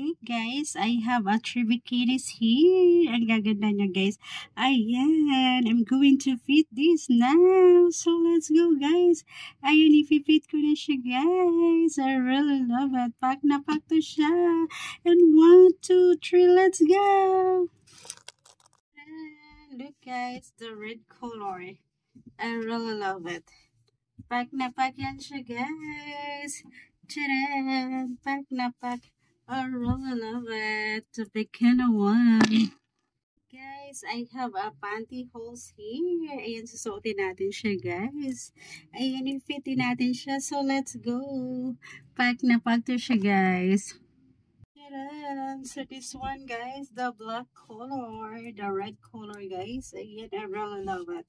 look guys, I have a 3 bikinis here. Ang gaganda niya guys. Ayan, I'm going to fit this now. So let's go guys. Ayun, ipipit ko na siya guys. I really love it. Pack na pack to siya. And 1, 2, 3, let's go. And look guys, the red color. I really love it. Pack na pack yan siya guys. Tcharan! Pack na pack. I really love it. The bikini one. Guys, I have a pantyhose here. Ayan, susuotin natin siya guys. Ayan, i-fitin natin siya. So, let's go. Pack na pack to siya guys. Tcharan! So, this one guys, the black color, the red color guys. Ayan, I really love it.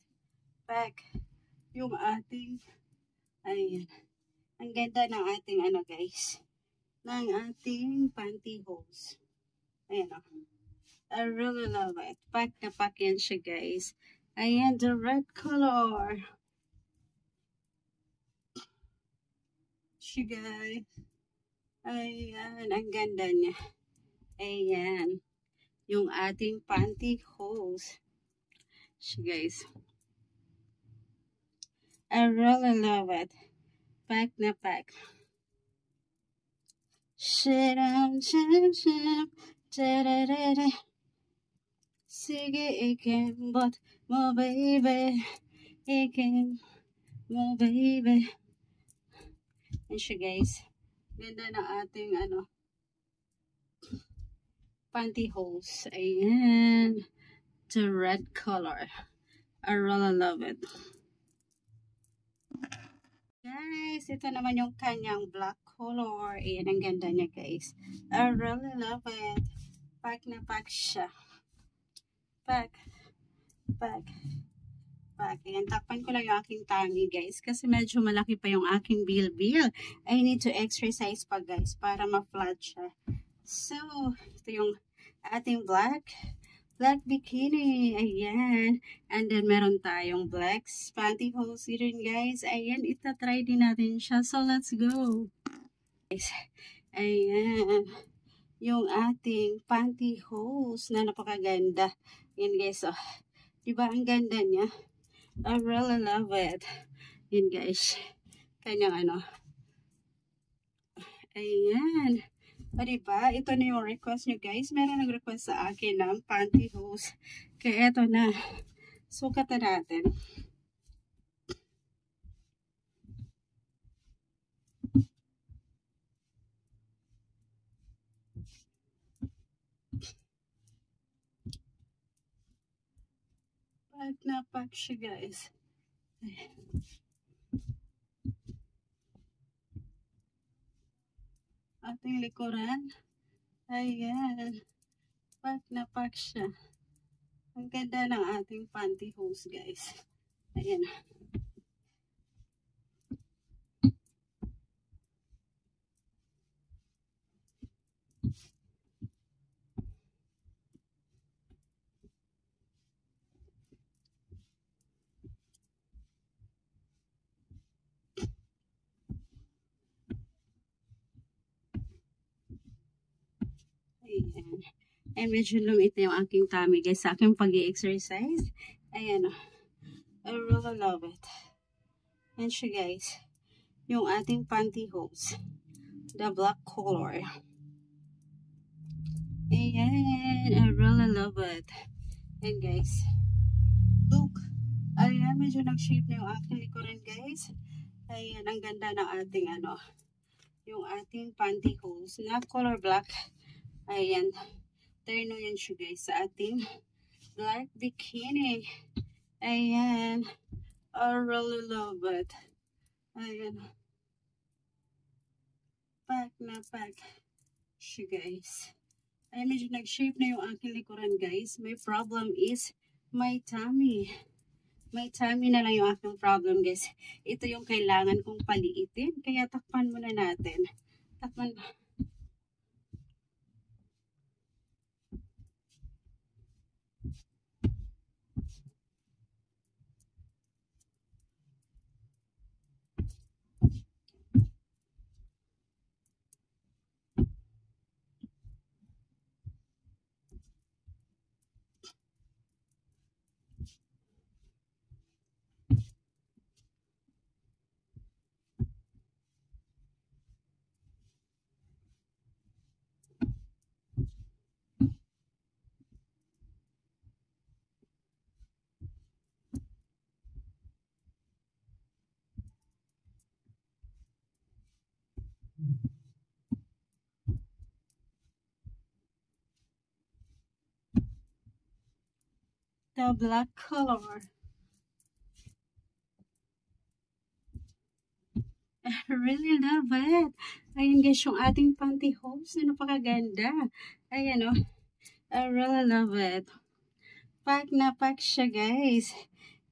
Pack yung ating, ayan. Ang ganda ng ating ano guys, ng ating pantyhose. Ayan o. I really love it. Pack na pack yan siya guys. Ayan, the red color. Siya guys. Ayan, ang ganda niya. Ayan. Yung ating pantyhose. Siya guys. I really love it. Pack na pack. Sham, sham, sham, da-da-da-da. Sige, ikembot mo, baby. Ikembot mo, baby. Yan siya, guys. Ganda na ating, ano, pantyhose. Ayan. The red color. I really love it. Guys, ito naman yung kanyang black color. Ayan, ang ganda niya guys. I really love it. Pack na pack siya. Pack. Pack. Pack. Ayan, takpan ko lang yung aking tangi guys. Kasi medyo malaki pa yung aking bilbil. I need to exercise pa guys para ma-flat siya. So, ito yung ating black bikini. Ayan. And then, meron tayong black pantyhose rin, guys. Ayan, itatry din natin siya. So, let's go. Guys, ayan. Yung ating pantyhose na napakaganda. Ayan, guys. Oh. Diba, ang ganda niya? I really love it. Ayan, guys. Kanyang ano. Ayan. O diba, ito na yung request nyo guys. Meron nag-request sa akin ng pantyhose. Kaya ito na. Sukat na natin. Pack na pack siya guys. Ating likuran. Ayan. Pack na pack siya. Ang ganda ng ating pantyhose guys. Ayan. Ayan. Ay, medyo lumit na yung aking tummy guys sa aking pag-i-exercise. Ayan o. I really love it. Ayan siya guys. Yung ating pantyhose. The black color. Ayan. I really love it. Ayan guys. Look. Ayan. Medyo nag-shape na yung aking likuran guys. Ayan. Ang ganda ng ating ano. Yung ating pantyhose. Na color black. Ayan. Terno yan siya guys sa ating black bikini. Ayan. I really love it. Ayan. Pack na pack siya guys. Ay, medyo nag-shape na yung aking likuran guys. My problem is my tummy. My tummy na lang yung aking problem guys. Ito yung kailangan kong paliitin. Kaya takpan muna natin. Takpan. the black color. I really love it. Ayan guys, yung ating pantyhose na napakaganda. Ayan o. I really love it. Pack na pack siya guys.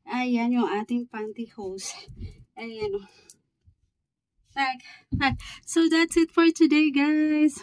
Ayan yung ating pantyhose. Ayan o. Pack. So that's it for today guys.